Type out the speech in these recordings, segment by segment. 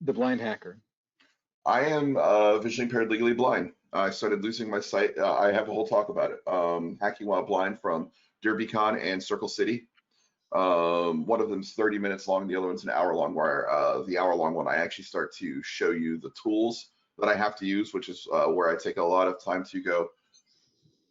The Blind Hacker. I am visually impaired, legally blind. I started losing my sight. I have a whole talk about it. Hacking while blind from DerbyCon and Circle City. One of them's 30 minutes long, the other one's an hour long, where the hour long one, I actually start to show you the tools that I have to use, which is where I take a lot of time to go,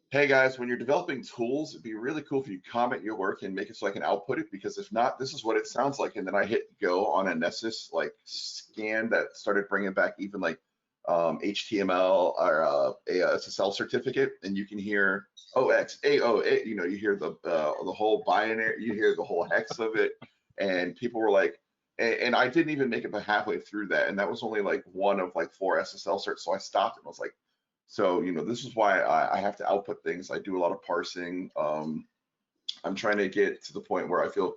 hey guys, when you're developing tools, it'd be really cool if you comment your work and make it so I can output it, because if not, this is what it sounds like. And then I hit go on a Nessus like scan that started bringing back even like HTML or a SSL certificate, and you can hear OXAO, you know, you hear the whole binary, you hear the whole hex of it, and people were like, and I didn't even make it but halfway through that, and that was only like one of like 4 SSL certs, so I stopped and I was like, so, you know, this is why I have to output things. I do a lot of parsing. I'm trying to get to the point where I feel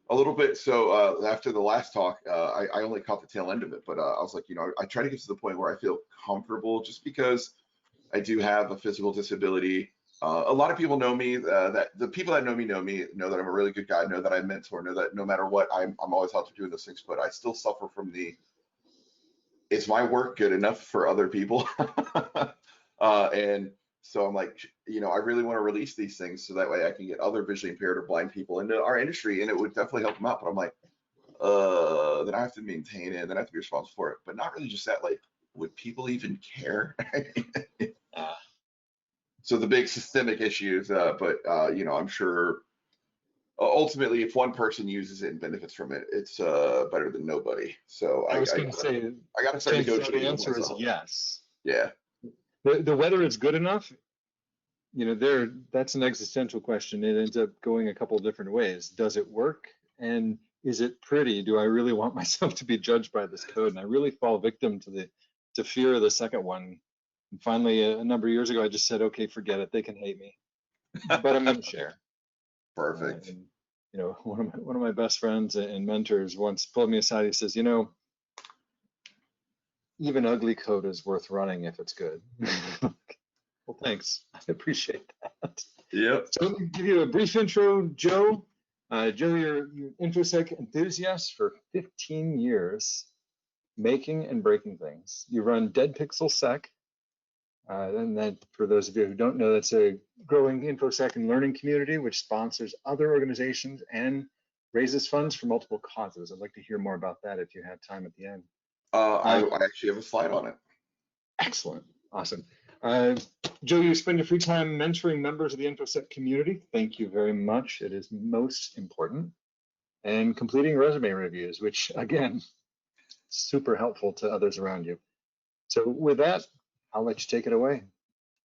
a little bit, so after the last talk, I only caught the tail end of it, but I was like, you know, I try to get to the point where I feel comfortable, just because I do have a physical disability. A lot of people know me, that the people that know me know that I'm a really good guy, know that I mentor, know that no matter what, I'm always out to doing those things, but I still suffer from the, is my work good enough for other people? And so I'm like, you know, I really want to release these things so that way I can get other visually impaired or blind people into our industry, and it would definitely help them out. But I'm like, then I have to maintain it, and then I have to be responsible for it. But not really just that, like, would people even care? So the big systemic issues, but you know, I'm sure ultimately, if one person uses it and benefits from it, it's better than nobody. So I was going to say, I got to start negotiating. The answer is yes. Yeah. The whether it's good enough, you know, that's an existential question. It ends up going a couple of different ways. Does it work? And is it pretty? Do I really want myself to be judged by this code? And I really fall victim to fear of the second one. And finally, a number of years ago, I just said, okay, forget it. They can hate me, but I'm going to share. Perfect. And, you know, one of my best friends and mentors once pulled me aside. He says, you know, even ugly code is worth running if it's good. Well, thanks. I appreciate that. Yep. So let me give you a brief intro, Joe. Joe, you're an InfoSec enthusiast for 15 years, making and breaking things. You run Dead Pixel Sec. And that, for those of you who don't know, that's a growing InfoSec and learning community which sponsors other organizations and raises funds for multiple causes. I'd like to hear more about that if you have time at the end. I actually have a slide on it. Excellent. Awesome. Joe, you spend your free time mentoring members of the InfoSec community. Thank you very much. It is most important. And completing resume reviews, which, again, super helpful to others around you. So with that, I'll let you take it away.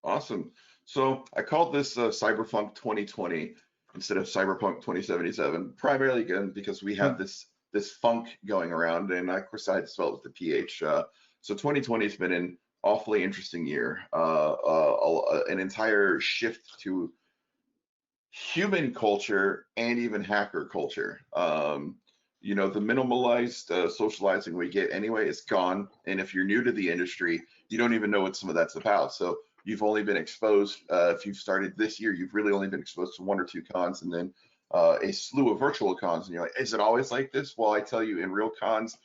Awesome. So I called this CyberPhunk2020 instead of CyberPhunk2077, primarily again because we have this funk going around, and of course I had to spell it with the PH. So 2020 has been an awfully interesting year, an entire shift to human culture and even hacker culture. You know, the minimalized socializing we get anyway is gone, and if you're new to the industry, you don't even know what some of that's about. So you've only been exposed, if you've started this year, you've really only been exposed to 1 or 2 cons, and then a slew of virtual cons, and you're like, is it always like this? Well, I tell you, in real cons,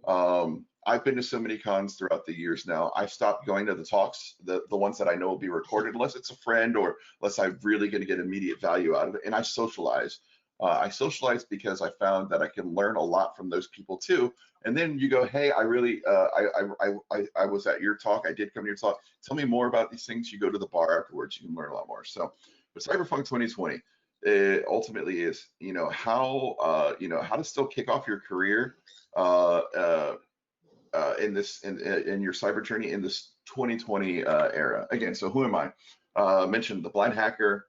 I've been to so many cons throughout the years now. I've stopped going to the talks, the ones that I know will be recorded, unless it's a friend or unless I'm really going to get immediate value out of it. And I socialize. I socialize because I found that I can learn a lot from those people too. And then you go, hey, I really, I was at your talk. I did come to your talk. Tell me more about these things. You go to the bar afterwards. You can learn a lot more. So, with CyberPhunk 2020, it ultimately is, you know, how to still kick off your career in your cyber journey in this 2020 era. Again, so who am I? Mentioned the blind hacker.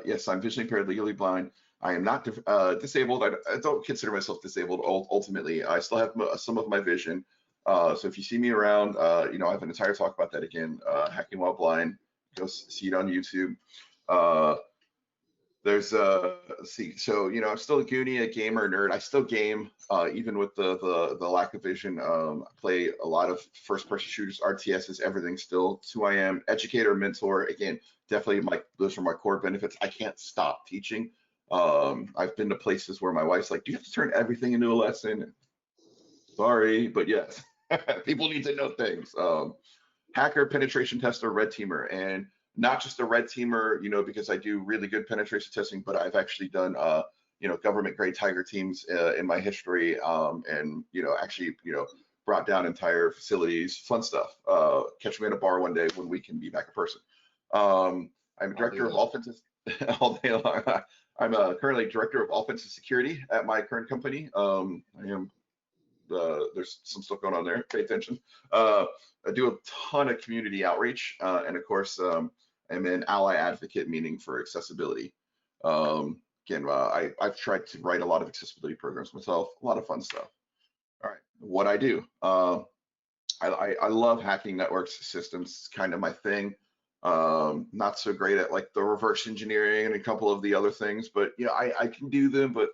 Yes, I'm visually impaired, legally blind. I am not disabled. I don't consider myself disabled. Ultimately, I still have some of my vision. So if you see me around, you know, I have an entire talk about that again. Hacking while blind. Go see it on YouTube. There's let's see. So you know, I'm still a goonie, a gamer, nerd. I still game, even with the lack of vision. I play a lot of first-person shooters, RTSs, everything. Still, it's who I am. Educator, mentor. Again, definitely those are my core benefits. I can't stop teaching. I've been to places where my wife's like, "Do you have to turn everything into a lesson?" Sorry, but yes, people need to know things. Hacker, penetration tester, red teamer, and not just a red teamer, because I do really good penetration testing, but I've actually done, government grade tiger teams in my history, and actually, brought down entire facilities, fun stuff. Catch me in a bar one day when we can be back in person. I'm a director of offensive all day long. I'm currently director of offensive security at my current company. I am. There's some stuff going on there. Pay attention. I do a ton of community outreach, and of course, I'm an ally advocate, meaning for accessibility. Again, I've tried to write a lot of accessibility programs myself. A lot of fun stuff. All right, what I do. I love hacking networks, systems. It's kind of my thing. Not so great at like the reverse engineering and a couple of the other things, but I can do them. But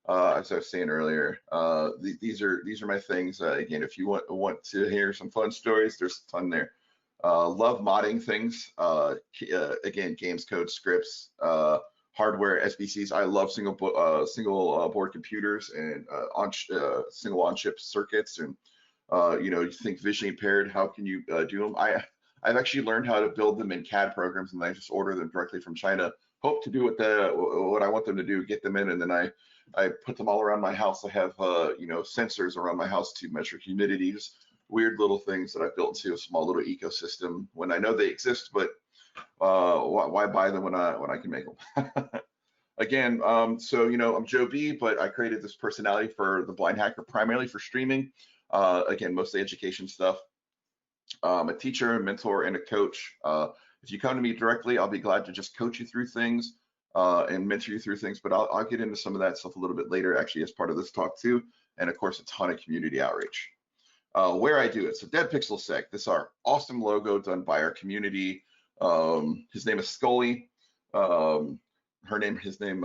as I was saying earlier, these are my things. Again, if you want to hear some fun stories, there's a ton there. Love modding things. Again, games, code, scripts, hardware, SBCs. I love single board computers and single on-chip circuits. And you think visually impaired, how can you do them? I've actually learned how to build them in CAD programs, and I just order them directly from China. Hope to do what I want them to do, get them in, and then I put them all around my house. I have sensors around my house to measure humidity, just weird little things that I built into a small little ecosystem when I know they exist, but why buy them when I can make them? Again, so I'm Joe B, but I created this personality for the Blind Hacker primarily for streaming. Again, mostly education stuff. I'm a teacher, a mentor, and a coach. If you come to me directly, I'll be glad to just coach you through things and mentor you through things, but I'll get into some of that stuff a little bit later, actually, as part of this talk too, and of course, a ton of community outreach. Where I do it, so DeadPixelSec, this is our awesome logo done by our community. His name is Scully. His name,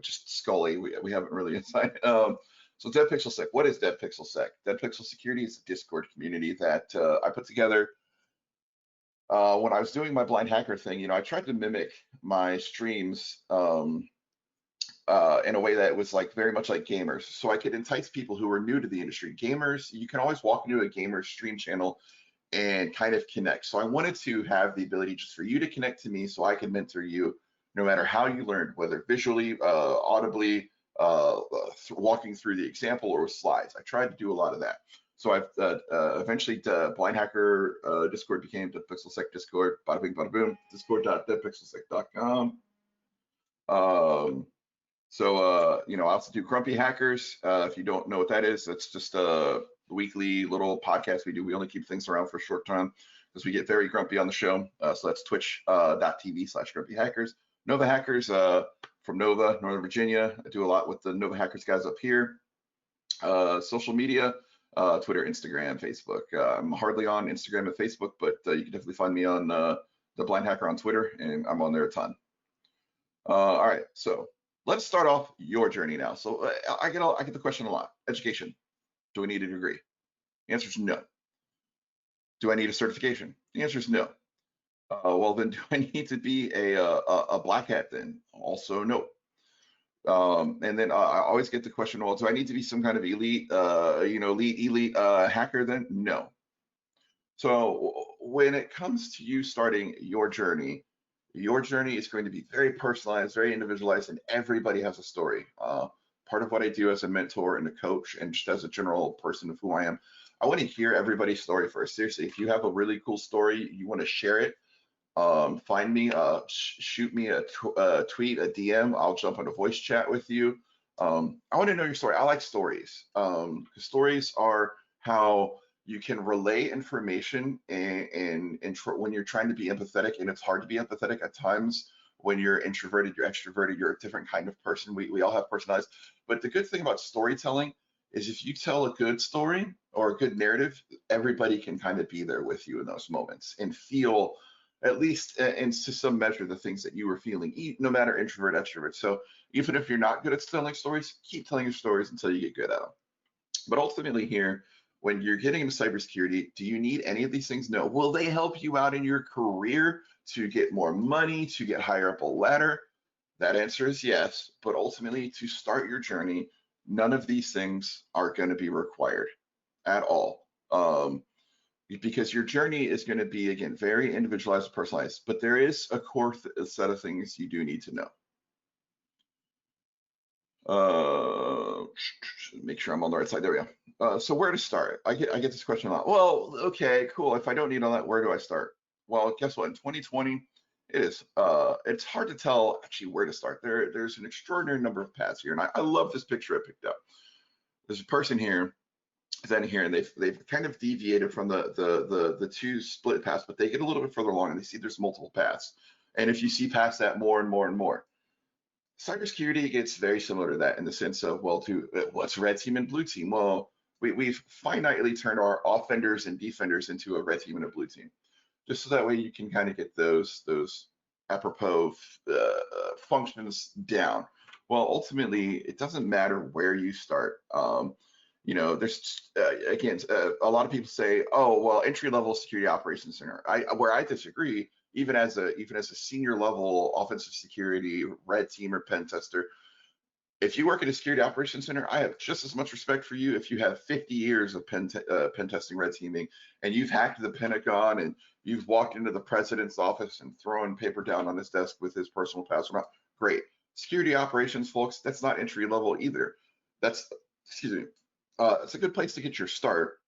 just Scully. We haven't really assigned. So DeadPixelSec, what is DeadPixelSec? DeadPixel Security is a Discord community that I put together when I was doing my blind hacker thing. I tried to mimic my streams in a way that was like very much like gamers, so I could entice people who were new to the industry. Gamers, you can always walk into a gamer stream channel and kind of connect. So I wanted to have the ability just for you to connect to me so I can mentor you no matter how you learned, whether visually, audibly, walking through the example or with slides. I tried to do a lot of that. So I've eventually Blind Hacker Discord became DeadPixelSec Discord. Bada bing, bada boom. Discord.deadpixelsec.com. I also do Grumpy Hackers. If you don't know what that is, that's just a weekly little podcast we do. We only keep things around for a short time because we get very grumpy on the show. So that's twitch.tv/Grumpy Hackers. Nova Hackers from Nova, Northern Virginia. I do a lot with the Nova Hackers guys up here. Social media, Twitter, Instagram, Facebook. I'm hardly on Instagram and Facebook, but you can definitely find me on The Blind Hacker on Twitter, and I'm on there a ton. All right, so let's start off your journey now. So I get the question a lot. Education. Do I need a degree? The answer is no. Do I need a certification? The answer is no. Well, then do I need to be a black hat then? Also no. And then I always get the question, well, do I need to be some kind of elite hacker then? No. So when it comes to you starting your journey is going to be very personalized, very individualized, and everybody has a story. Part of what I do as a mentor and a coach and just as a general person of who I am, I want to hear everybody's story first. Seriously, if you have a really cool story, you want to share it, find me, shoot me a tweet, a DM. I'll jump on a voice chat with you. I want to know your story. I like stories. Stories are how you can relay information and when you're trying to be empathetic, and it's hard to be empathetic at times when you're introverted, you're extroverted, you're a different kind of person. We all have personalities. But the good thing about storytelling is if you tell a good story or a good narrative, everybody can kind of be there with you in those moments and feel, at least in to some measure, the things that you were feeling, no matter introvert, extrovert. So even if you're not good at telling stories, keep telling your stories until you get good at them. But ultimately here, when you're getting into cybersecurity, do you need any of these things? No. Will they help you out in your career to get more money, to get higher up a ladder? That answer is yes. But ultimately, to start your journey, none of these things are going to be required at all. Because your journey is going to be, again, very individualized, personalized, but there is a core set of things you do need to know. Make sure I'm on the right side. There we go. So where to start? I get this question a lot. Well, okay, cool. If I don't need all that, where do I start? Well, guess what? In 2020, it's hard to tell actually where to start. There's an extraordinary number of paths here, and I love this picture I picked up. There's a person here, and they've kind of deviated from the two split paths, but they get a little bit further along and they see there's multiple paths. And if you see past that more and more and more, cybersecurity gets very similar to that in the sense of, well, what's red team and blue team? Well, we've finitely turned our offenders and defenders into a red team and a blue team, just so that way you can kind of get those apropos functions down. Well, ultimately, it doesn't matter where you start. There's again, a lot of people say, oh, well, entry-level security operations center. Where I disagree, even as a senior level offensive security red team or pen tester, if you work at a security operations center, I have just as much respect for you if you have 50 years of pen testing, red teaming, and you've hacked the Pentagon and you've walked into the president's office and thrown paper down on his desk with his personal password. Great. Security operations, folks, that's not entry level either. That's, excuse me, it's a good place to get your start,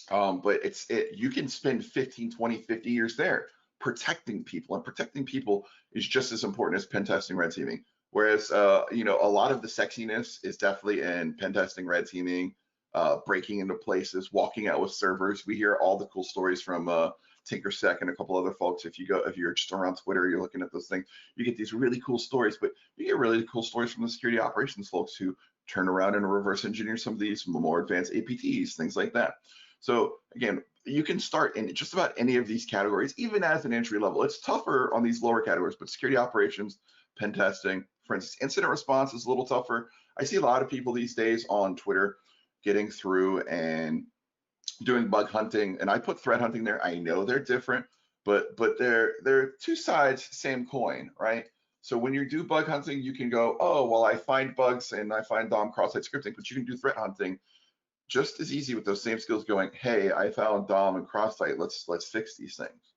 but you can spend 15, 20, 50 years there protecting people, and protecting people is just as important as pen testing, red teaming. Whereas, a lot of the sexiness is definitely in pen testing, red teaming, breaking into places, walking out with servers. We hear all the cool stories from TinkerSec and a couple other folks. If you're just around Twitter, you're looking at those things, you get these really cool stories, but you get really cool stories from the security operations folks who turn around and reverse engineer some of these more advanced APTs, things like that. So again, you can start in just about any of these categories, even as an entry level. It's tougher on these lower categories, but security operations, pen testing, for instance, incident response is a little tougher. I see a lot of people these days on Twitter getting through and doing bug hunting, and I put threat hunting there. I know they're different, but they're two sides, same coin, right? So when you do bug hunting, you can go, oh, well, I find bugs and I find DOM cross-site scripting, but you can do threat hunting just as easy with those same skills going, hey, I found DOM and cross-site, let's fix these things.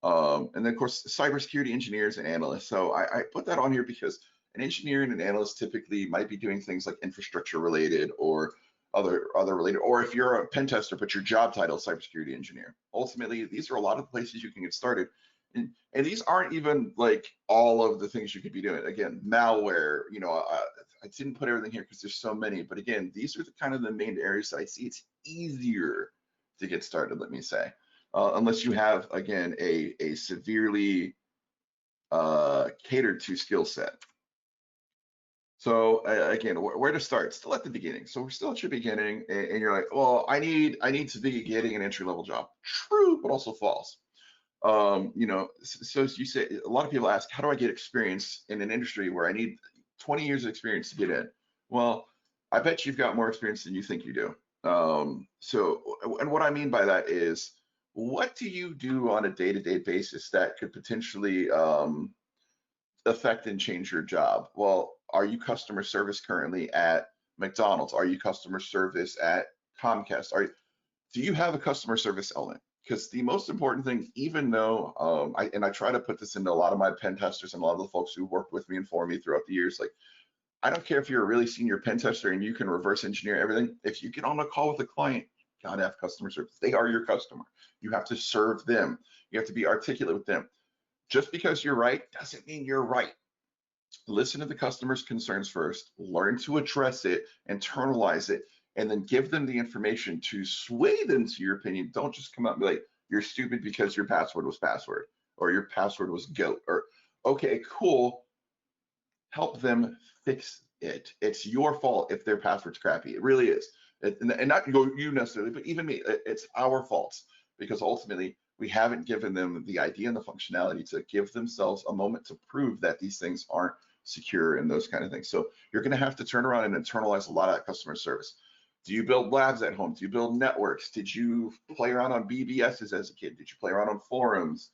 And then of course, cybersecurity engineers and analysts. So I put that on here because an engineer and an analyst typically might be doing things like infrastructure related or other related, or if you're a pen tester, but your job title is cybersecurity engineer. Ultimately, these are a lot of places you can get started. And these aren't even like all of the things you could be doing. Again, malware, I didn't put everything here because there's so many, but again, these are the kind of the main areas that I see it's easier to get started, let me say, unless you have, again, a severely catered to skill set. So again, where to start? Still at the beginning. So we're still at your beginning, and you're like, well, I need to be getting an entry-level job. True, but also false. So you say, a lot of people ask, how do I get experience in an industry where I need 20 years of experience to get in? Well, I bet you've got more experience than you think you do. And what I mean by that is, what do you do on a day-to-day basis that could potentially affect and change your job? Well, are you customer service currently at McDonald's? Are you customer service at Comcast? Do you have a customer service element? Because the most important thing, even though I try to put this into a lot of my pen testers and a lot of the folks who worked with me and for me throughout the years, like, I don't care if you're a really senior pen tester and you can reverse engineer everything. If you get on a call with a client, you gotta have customer service. They are your customer. You have to serve them. You have to be articulate with them. Just because you're right doesn't mean you're right. Listen to the customer's concerns first, learn to address it, internalize it, and then give them the information to sway them to your opinion. Don't just come out and be like, you're stupid because your password was password, or your password was goat, or okay, cool. Help them fix it. It's your fault if their password's crappy. It really is. And not you necessarily, but even me, it's our faults, because ultimately we haven't given them the idea and the functionality to give themselves a moment to prove that these things aren't secure and those kind of things. So you're going to have to turn around and internalize a lot of that customer service. Do you build labs at home? Do you build networks? Did you play around on BBSs as a kid? Did you play around on forums?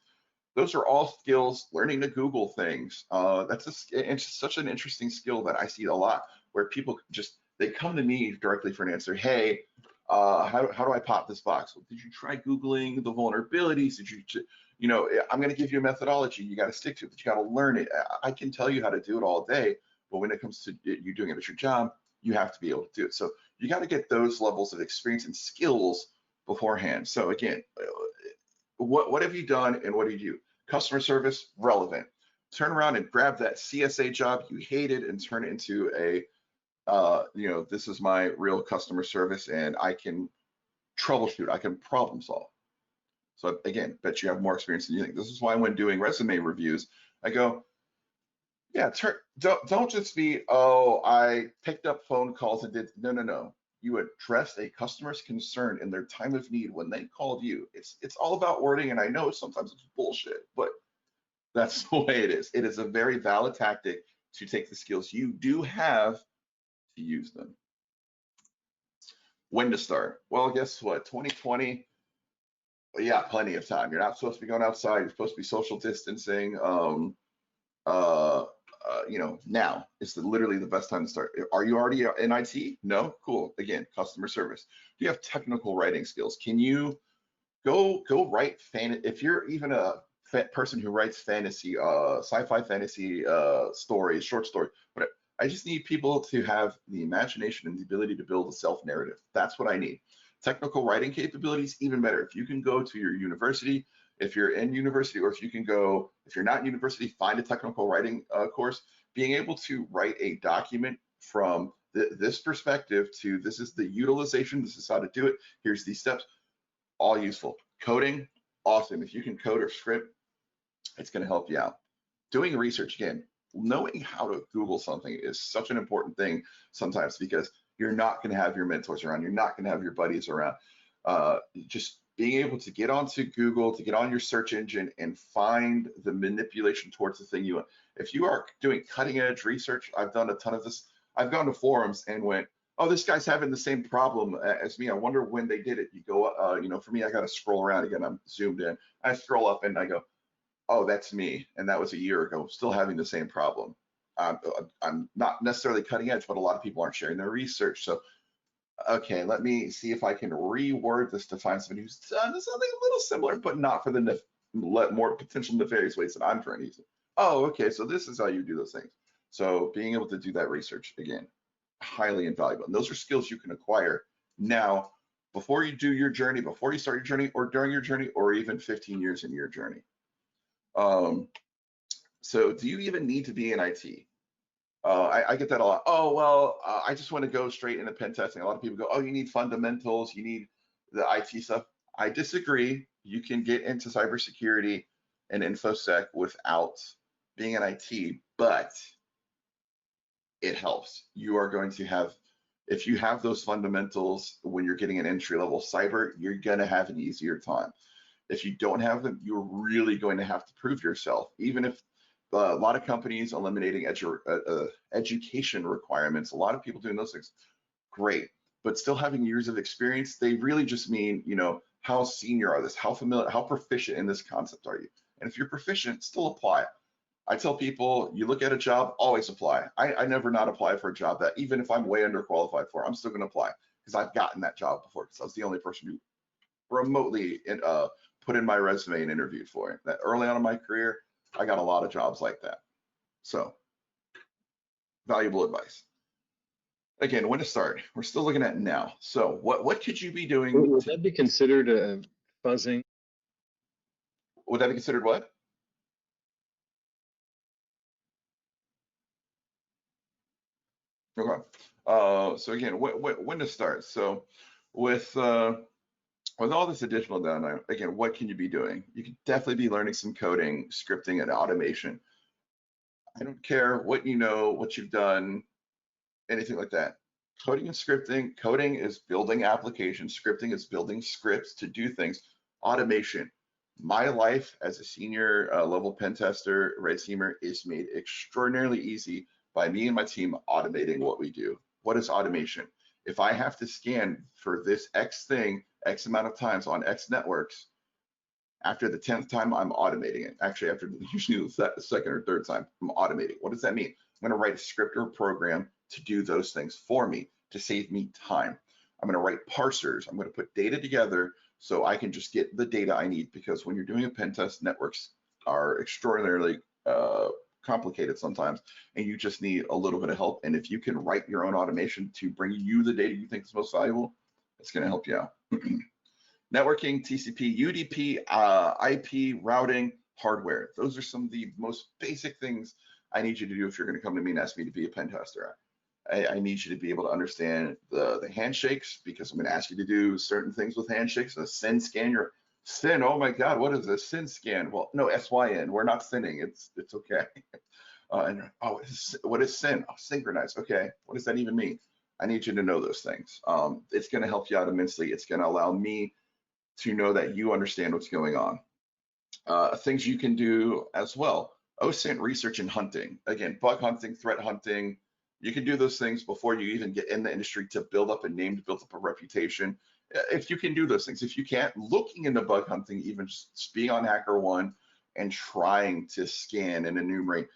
Those are all skills. Learning to Google things. It's such an interesting skill that I see a lot, where people just they come to me directly for an answer. Hey, how do I pop this box? Well, did you try Googling the vulnerabilities? Did you, you know, I'm going to give you a methodology. You got to stick to it, but you got to learn it. I can tell you how to do it all day, but when it comes to you doing it as your job, you have to be able to do it. So you got to get those levels of experience and skills beforehand. So again, what have you done and what do you do? Customer service, relevant. Turn around and grab that CSA job you hated and turn it into a, you know, this is my real customer service and I can troubleshoot, I can problem solve. So again, bet you have more experience than you think. This is why when doing resume reviews, I go, yeah, don't just be, oh, I picked up phone calls and did, no. You addressed a customer's concern in their time of need when they called you. It's all about wording, and I know sometimes it's bullshit, but that's the way it is. It is a very valid tactic to take the skills you do have to use them. When to start? Well, guess what? 2020, yeah, plenty of time. You're not supposed to be going outside. You're supposed to be social distancing. You know, now is literally the best time to start. Are you already in IT? No? Cool. Again, customer service. Do you have technical writing skills? Can you go write if you're even a person who writes fantasy, sci-fi fantasy stories, short story, whatever. I just need people to have the imagination and the ability to build a self-narrative. That's what I need. Technical writing capabilities, even better. If you can go to your university, if you're in university, or if you can go, if you're not in university, find a technical writing course. Being able to write a document from this perspective to this is the utilization, this is how to do it, here's these steps, all useful. Coding, awesome. If you can code or script, it's going to help you out. Doing research, again, knowing how to Google something is such an important thing sometimes because you're not going to have your mentors around, you're not going to have your buddies around. Just being able to get onto Google, to get on your search engine and find the manipulation towards the thing you want. If you are doing cutting edge research, I've done a ton of this. I've gone to forums and went, oh, this guy's having the same problem as me. I wonder when they did it. You go, you know, for me, I got to scroll around again. I'm zoomed in. I scroll up and I go, oh, that's me. And that was a year ago, still having the same problem. I'm not necessarily cutting edge, but a lot of people aren't sharing their research. So, okay, let me see if I can reword this to find somebody who's done something a little similar, but not for the more potential nefarious ways that I'm trying to use it. Oh, okay, so this is how you do those things. So being able to do that research, again, highly invaluable. And those are skills you can acquire now before you do your journey, before you start your journey, or during your journey, or even 15 years in your journey. So do you even need to be in IT? I get that a lot. Oh, well, I just want to go straight into pen testing. A lot of people go, oh, you need fundamentals, you need the IT stuff. I disagree. You can get into cybersecurity and InfoSec without being in IT, but it helps. You are going to have, if you have those fundamentals when you're getting an entry-level cyber, you're going to have an easier time. If you don't have them, you're really going to have to prove yourself. Even if a lot of companies eliminating education requirements, a lot of people doing those things, great. But still having years of experience, they really just mean, you know, how senior are this? How familiar, how proficient in this concept are you? And if you're proficient, still apply. I tell people, you look at a job, always apply. I never not apply for a job that even if I'm way underqualified for, I'm still going to apply because I've gotten that job before because I was the only person who remotely put in my resume and interviewed for it. That early on in my career, I got a lot of jobs like that. So valuable advice. Again, when to start? We're still looking at now. So what could you be doing? Would that be considered fuzzing? Would that be considered what? Okay. So again, when to start? So with all this additional downtime, again, what can you be doing? You can definitely be learning some coding, scripting, and automation. I don't care what you know, what you've done, anything like that. Coding and scripting, coding is building applications, scripting is building scripts to do things. Automation. My life as a senior level pen tester, red teamer, is made extraordinarily easy by me and my team automating what we do. What is automation? If I have to scan for this X thing, X amount of times on X networks, after the 10th time, I'm automating it. Actually, after usually the second or third time, I'm automating. What does that mean? I'm going to write a script or a program to do those things for me to save me time. I'm going to write parsers. I'm going to put data together so I can just get the data I need, because when you're doing a pen test, networks are extraordinarily complicated sometimes, and you just need a little bit of help. And if you can write your own automation to bring you the data you think is most valuable, it's going to help you out. Networking, TCP, UDP, IP, routing, hardware. Those are some of the most basic things I need you to do if you're going to come to me and ask me to be a pen tester. I need you to be able to understand the handshakes, because I'm going to ask you to do certain things with handshakes. A SYN scan your SYN. Oh my God, what is a SYN scan? Well, no, SYN. We're not sinning. It's okay. And what is SYN? Oh, synchronize. Okay, what does that even mean? I need you to know those things. It's going to help you out immensely. It's going to allow me to know that you understand what's going on. Things you can do as well. OSINT research and hunting. Again, bug hunting, threat hunting. You can do those things before you even get in the industry to build up a name, to build up a reputation. If you can do those things, if you can't, looking into bug hunting, even just being on HackerOne and trying to scan and enumerate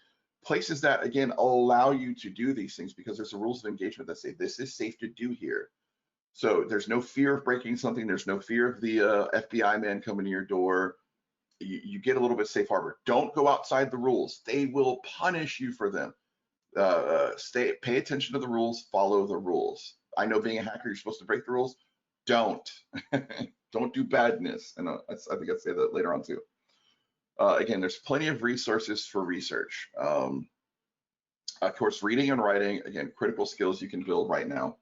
places that, again, allow you to do these things, because there's the rules of engagement that say this is safe to do here. So there's no fear of breaking something. There's no fear of the FBI man coming to your door. You get a little bit safe harbor. Don't go outside the rules. They will punish you for them. Pay attention to the rules, follow the rules. I know being a hacker, you're supposed to break the rules. Don't. Don't do badness. And I think I'll say that later on too. Again, there's plenty of resources for research. Of course, reading and writing, again, critical skills you can build right now.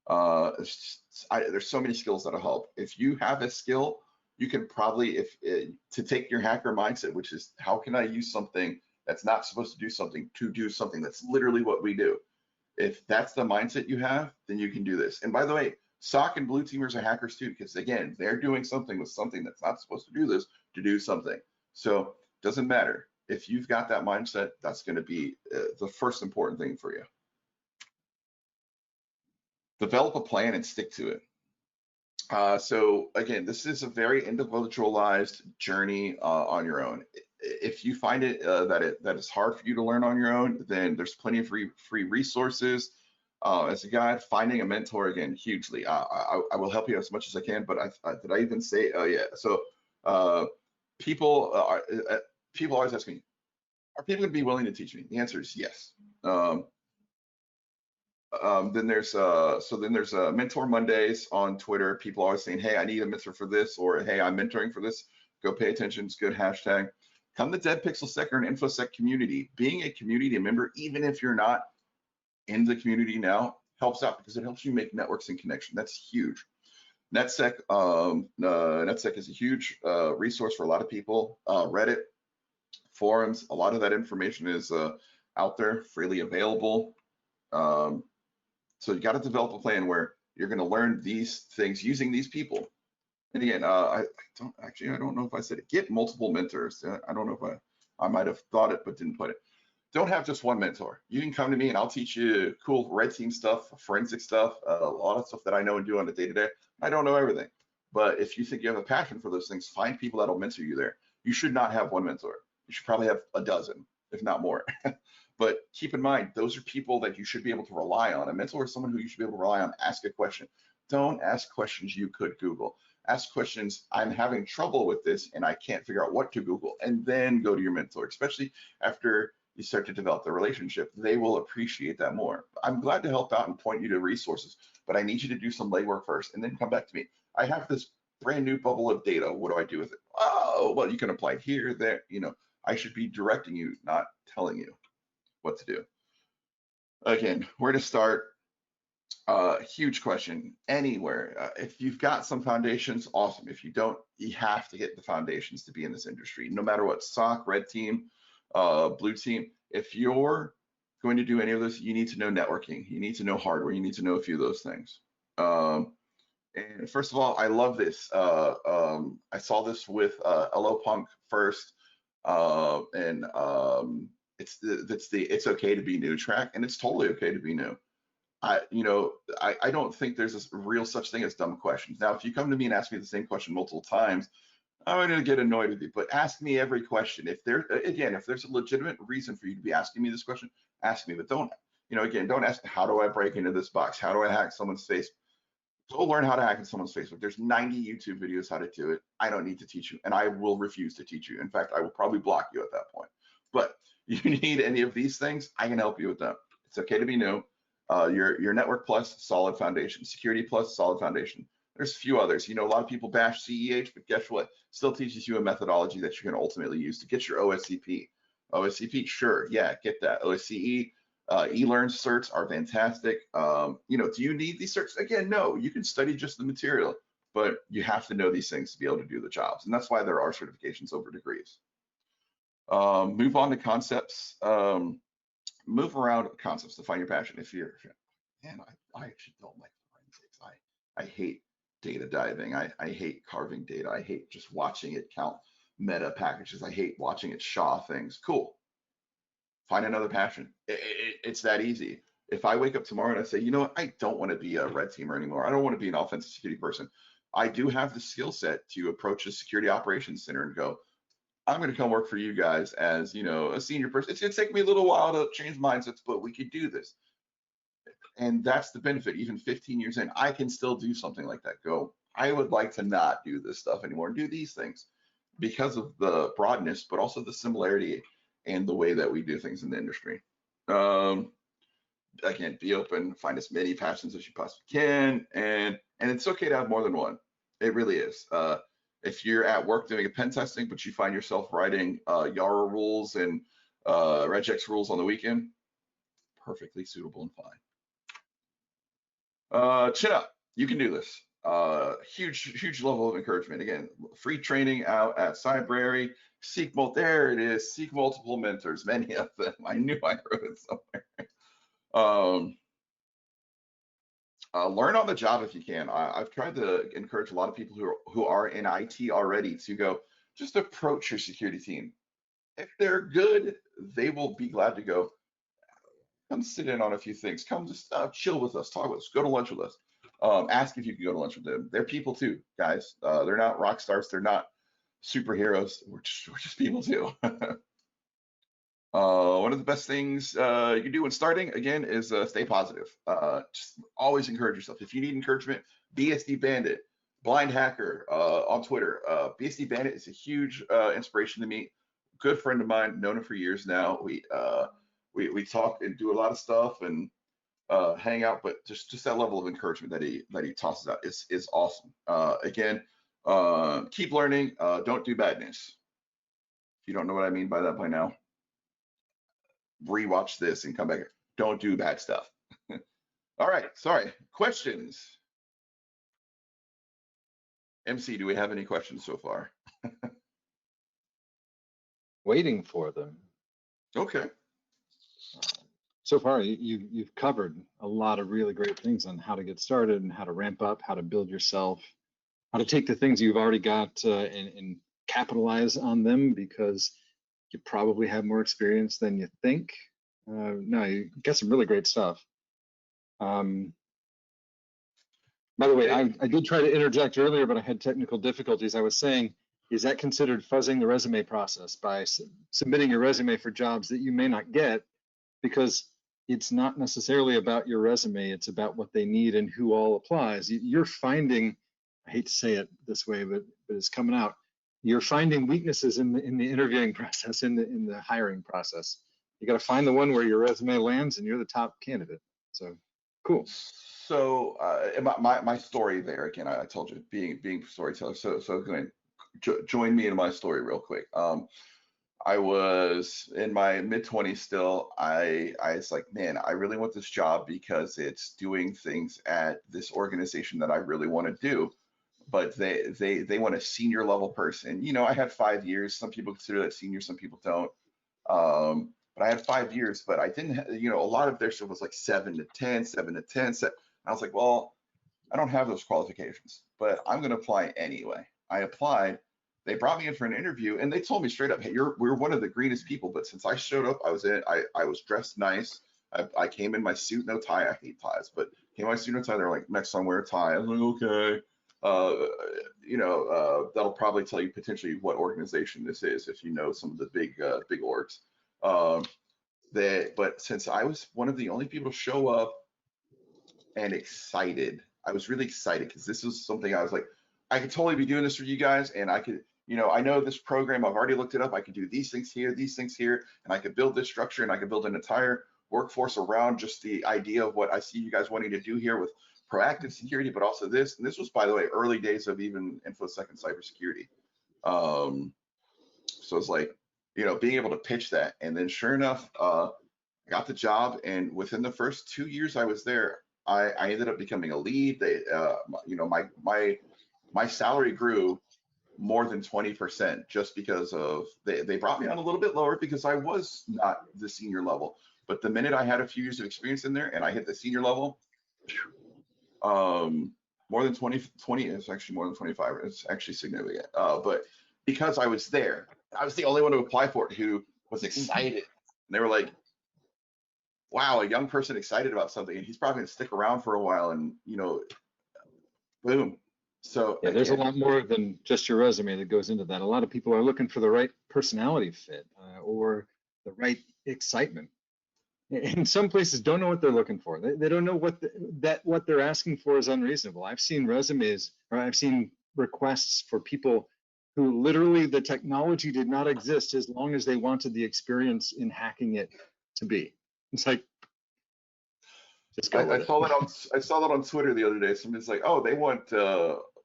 There's so many skills that'll help. If you have a skill, you can probably, to take your hacker mindset, which is how can I use something that's not supposed to do something that's literally what we do. If that's the mindset you have, then you can do this. And by the way, SOC and blue teamers are hackers too, because again, they're doing something with something that's not supposed to do this to do something. So it doesn't matter. If you've got that mindset, that's going to be the first important thing for you. Develop a plan and stick to it. So again, this is a very individualized journey on your own. If you find it that it's hard for you to learn on your own, then there's plenty of free resources. As a guide, finding a mentor, again, hugely. I will help you as much as I can, but did I even say? Oh yeah. So people always ask me, are people going to be willing to teach me? The answer is yes. Then there's Mentor Mondays on Twitter. People always saying, hey, I need a mentor for this, or hey, I'm mentoring for this. Go pay attention. It's a good hashtag. Come to DeadPixelSec or an InfoSec community. Being a community member, even if you're not in the community now, helps out, because it helps you make networks and connection. That's huge. NetSec is a huge resource for a lot of people. Reddit, forums, a lot of that information is out there, freely available. So you got to develop a plan where you're going to learn these things using these people. And again, I don't know if I said it. Get multiple mentors. I don't know if I might have thought it, but didn't put it. Don't have just one mentor. You can come to me and I'll teach you cool red team stuff, forensic stuff, a lot of stuff that I know and do on a day-to-day. I don't know everything, but if you think you have a passion for those things, find people that'll mentor you there. You should not have one mentor. You should probably have a dozen, if not more. But keep in mind, those are people that you should be able to rely on. A mentor is someone who you should be able to rely on. Ask a question. Don't ask questions you could Google. Ask questions, I'm having trouble with this and I can't figure out what to Google, and then go to your mentor, especially after you start to develop the relationship. They will appreciate that more. I'm glad to help out and point you to resources, but I need you to do some legwork first and then come back to me. I have this brand new bubble of data. What do I do with it? Oh, well, you can apply here, there. I should be directing you, not telling you what to do. Again, where to start? Huge question. Anywhere. If you've got some foundations, awesome. If you don't, you have to get the foundations to be in this industry, no matter what. SOC, red team, blue team. If you're going to do any of this, you need to know networking. You need to know hardware. You need to know a few of those things. And first of all, I love this. I saw this with Punk first, and it's okay to be new track, and it's totally okay to be new. I don't think there's a real such thing as dumb questions. Now, if you come to me and ask me the same question multiple times, I'm going to get annoyed with you. But ask me every question. If there's a legitimate reason for you to be asking me this question, ask me. But don't You know, again, don't ask, how do I break into this box? How do I hack someone's face? Go learn how to hack in someone's Facebook. There's 90 YouTube videos how to do it. I don't need to teach you, and I will refuse to teach you. In fact, I will probably block you at that point. But you need any of these things, I can help you with them. It's okay to be new. Your Network Plus, solid foundation. Security Plus, solid foundation. There's a few others. You know, a lot of people bash CEH, but guess what? Still teaches you a methodology that you can ultimately use to get your OSCP. OSCP, sure, yeah, get that. OSCE, e-learn certs are fantastic. You know, do you need these certs? Again, no, you can study just the material, but you have to know these things to be able to do the jobs. And that's why there are certifications over degrees. Move on to concepts. Move around concepts to find your passion. If you're, man, I actually don't like forensics. I hate data diving. I hate carving data. I hate just watching it count meta packages. I hate watching it SHA things. Cool. Find another passion. It's that easy. If I wake up tomorrow and I say, you know what, I don't want to be a red teamer anymore. I don't want to be an offensive security person. I do have the skill set to approach a security operations center and go, I'm going to come work for you guys as, you know, a senior person. It's going to take me a little while to change mindsets, but we could do this. And that's the benefit. Even 15 years in, I can still do something like that. Go, I would like to not do this stuff anymore and do these things because of the broadness, but also the similarity and the way that we do things in the industry. Again, be open, find as many passions as you possibly can, and it's okay to have more than one. It really is. If you're at work doing a pen testing, but you find yourself writing Yara rules and regex rules on the weekend, perfectly suitable and fine. Chin up, you can do this. Huge level of encouragement. Again, free training out at Cybrary. Seek there it is. Seek multiple mentors, many of them. I knew I wrote it somewhere. Learn on the job if you can. I've tried to encourage a lot of people who are in IT already to go, just approach your security team. If they're good, they will be glad to go, come sit in on a few things. Come just chill with us, talk with us, go to lunch with us. Ask if you can go to lunch with them. They're people too, guys. They're not rock stars. They're not superheroes. We're just people too. One of the best things you can do when starting, again, is stay positive. Just always encourage yourself. If you need encouragement, BSD Bandit, Blind Hacker on Twitter. BSD Bandit is a huge inspiration to me. Good friend of mine, known him for years now. We talk and do a lot of stuff and hang out, but just that level of encouragement that he tosses out is awesome. Again, keep learning. Don't do badness. If you don't know what I mean by that by now, rewatch this and come back. Don't do bad stuff. All right, sorry. Questions? MC, do we have any questions so far? Waiting for them. Okay. So far, you've covered a lot of really great things on how to get started and how to ramp up, how to build yourself, how to take the things you've already got and capitalize on them, because you probably have more experience than you think. No, you got some really great stuff. By the way, I did try to interject earlier, but I had technical difficulties. I was saying, is that considered fuzzing the resume process by submitting your resume for jobs that you may not get? Because it's not necessarily about your resume, it's about what they need and who all applies. You're finding, I hate to say it this way, but it's coming out. You're finding weaknesses in the interviewing process, in the hiring process. You got to find the one where your resume lands and you're the top candidate. So cool. So my story there, again, I told you, being storyteller. So go ahead, join me in my story real quick. I was in my mid-20s still. I was like, man, I really want this job because it's doing things at this organization that I really want to do. But they want a senior level person. You know, I had 5 years. Some people consider that senior, some people don't. But I had 5 years, but I didn't, you know, a lot of their stuff was like 7 to 10, 7 to 10. I was like, well, I don't have those qualifications, but I'm going to apply anyway. I applied. They brought me in for an interview and they told me straight up, hey, we're one of the greenest people. But since I showed up, I was dressed nice. I came in my suit, no tie. I hate ties, but came in my suit, no tie. They're like, next time wear a tie. I was like, okay. You know, that'll probably tell you potentially what organization this is if you know some of the big orgs. But since I was one of the only people to show up and excited, I was really excited because this was something I was like, I could totally be doing this for you guys, and I could, I know this program, I've already looked it up, I could do these things here, and I could build this structure, and I could build an entire workforce around just the idea of what I see you guys wanting to do here with proactive security, but also this. And this was, by the way, early days of even InfoSec and cybersecurity. So it's like, being able to pitch that, and then sure enough, I got the job, and within the first 2 years I was there, I ended up becoming a lead. My salary grew more than 20% just because of they brought me on a little bit lower because I was not the senior level. But the minute I had a few years of experience in there and I hit the senior level, more than 20, it's actually more than 25. It's actually significant. But because I was there, I was the only one to apply for it who was excited. And they were like, wow, a young person excited about something, and he's probably gonna stick around for a while, and boom. So yeah, there's a lot more than just your resume that goes into that. A lot of people are looking for the right personality fit or the right excitement. And some places don't know what they're looking for. They don't know what they're asking for is unreasonable. I've seen resumes, or I've seen requests for people who literally the technology did not exist as long as they wanted the experience in hacking it to be. It's like, just go with it. I saw that on Twitter the other day. Somebody's like, oh, they want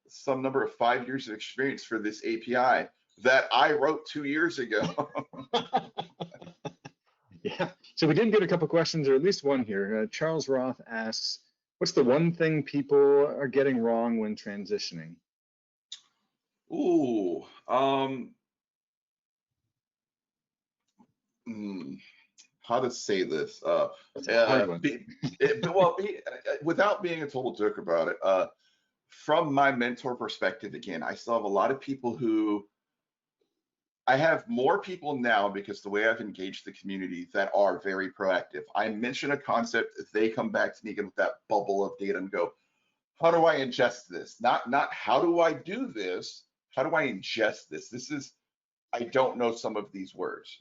some number of 5 years of experience for this API that I wrote 2 years ago. Yeah. So we did get a couple questions, or at least one here. Charles Roth asks, what's the one thing people are getting wrong when transitioning? Ooh, how to say this? That's a hard one. Without being a total jerk about it, from my mentor perspective, again, I still have a lot of people who I have more people now because the way I've engaged the community that are very proactive. I mention a concept, they come back to me again with that bubble of data and go, how do I ingest this? Not how do I do this? How do I ingest this? I don't know some of these words.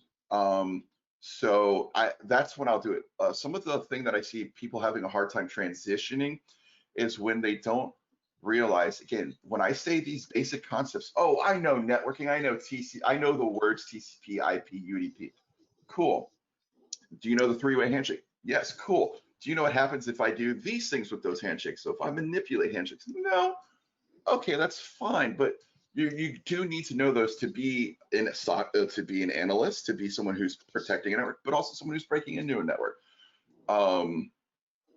So that's when I'll do it. Some of the thing that I see people having a hard time transitioning is when they don't realize, again, when I say these basic concepts, oh, I know networking, I know I know the words TCP, IP, UDP. Cool. Do you know the three-way handshake? Yes, cool. Do you know what happens if I do these things with those handshakes? So if I manipulate handshakes, no. Okay, that's fine, but you do need to know those to be in a SOC, to be an analyst, to be someone who's protecting a network, but also someone who's breaking into a network.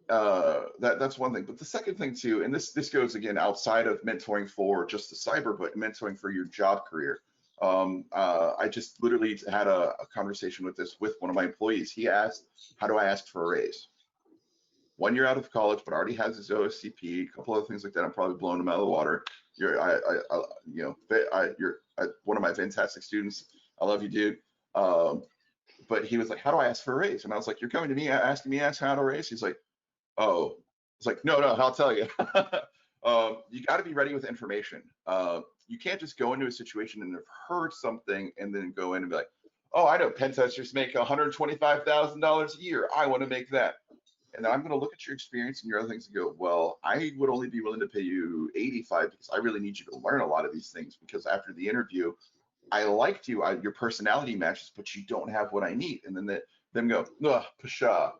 That's one thing. But the second thing too, and this goes again outside of mentoring for just the cyber, but mentoring for your job career. I just literally had a conversation with one of my employees. He asked, how do I ask for a raise? 1 year out of college, but already has his OSCP, a couple other things like that. I'm probably blowing him out of the water. You're one of my fantastic students. I love you, dude. But he was like, how do I ask for a raise? And I was like, you're coming to me asking me how to raise? He's like, oh, it's like, no, I'll tell you. You got to be ready with information. You can't just go into a situation and have heard something and then go in and be like, oh, I know pen testers make $125,000 a year. I want to make that. And then I'm going to look at your experience and your other things and go, well, I would only be willing to pay you 85 because I really need you to learn a lot of these things, because after the interview, I liked you, your personality matches, but you don't have what I need. And then them go, pshaw.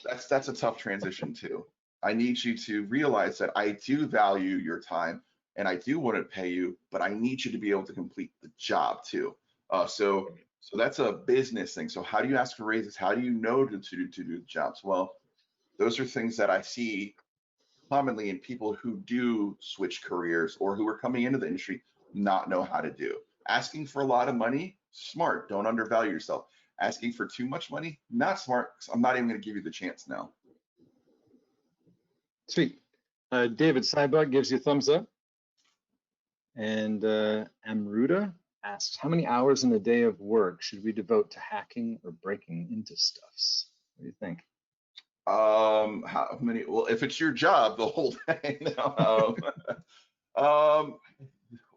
That's a tough transition too. I need you to realize that I do value your time and I do want to pay you, but I need you to be able to complete the job too. So that's a business thing. So how do you ask for raises? How do you know to do the jobs? Well, those are things that I see commonly in people who do switch careers or who are coming into the industry not know how to do. Asking for a lot of money, smart, don't undervalue yourself. Asking for too much money, not smart. I'm not even going to give you the chance now. Sweet. David Cybug gives you a thumbs up. And Amruta asks, how many hours in a day of work should we devote to hacking or breaking into stuffs? What do you think? How many? Well, if it's your job, the whole day.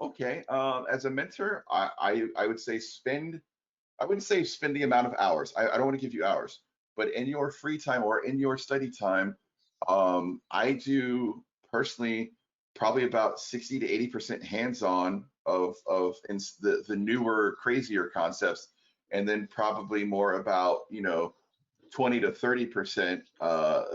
Okay. As a mentor, I would say spend I wouldn't say spend the amount of hours. I don't want to give you hours, but in your free time or in your study time, I do personally probably about 60 to 80% hands-on of the newer, crazier concepts, and then probably more about 20 to 30%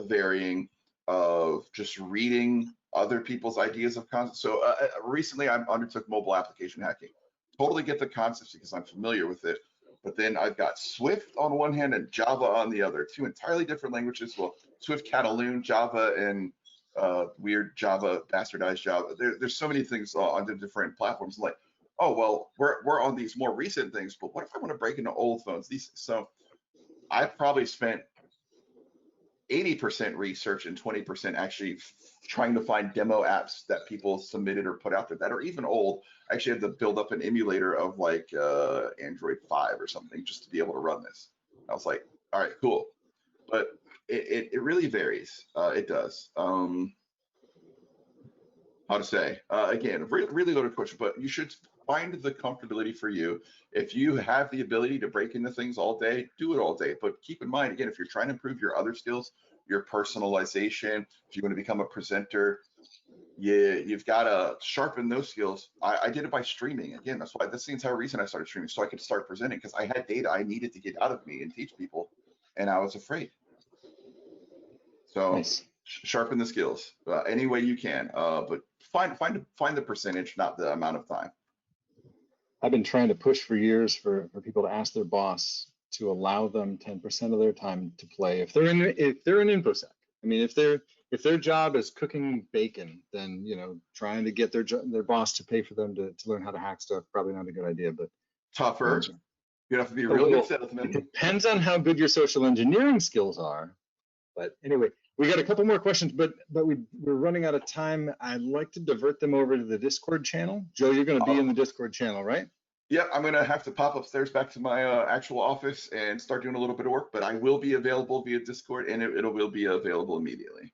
varying of just reading other people's ideas of concepts. So recently I undertook mobile application hacking. Totally get the concepts because I'm familiar with it. But then I've got Swift on one hand and Java on the other, two entirely different languages. Well, Swift Catalan, Java, and weird Java, bastardized Java. There's so many things on the different platforms. Like, oh well, we're on these more recent things, but what if I want to break into old phones? So I probably spent 80% research and 20% actually trying to find demo apps that people submitted or put out there that are even old. I actually had to build up an emulator of like Android 5 or something just to be able to run this. I was like, all right, cool. But it really varies. It does. How to say, again, really loaded question, but you should find the comfortability for you. If you have the ability to break into things all day, do it all day. But keep in mind, again, if you're trying to improve your other skills, your personalization, if you want to become a presenter, you've got to sharpen those skills. I did it by streaming. Again, that's the entire reason I started streaming, so I could start presenting, because I had data I needed to get out of me and teach people, and I was afraid. So Nice. sharpen the skills any way you can, but find the percentage, not the amount of time. I've been trying to push for years for people to ask their boss to allow them 10% of their time to play if they're in InfoSec. I mean, if their job is cooking bacon, then trying to get their boss to pay for them to learn how to hack stuff, probably not a good idea. But Tougher. You have to be a real good salesman. It depends on how good your social engineering skills are. But anyway, we got a couple more questions, but we're running out of time. I'd like to divert them over to the Discord channel. Joe, you're going to be in the Discord channel, right? Yep, I'm going to have to pop upstairs back to my actual office and start doing a little bit of work, but I will be available via Discord, and it will be available immediately.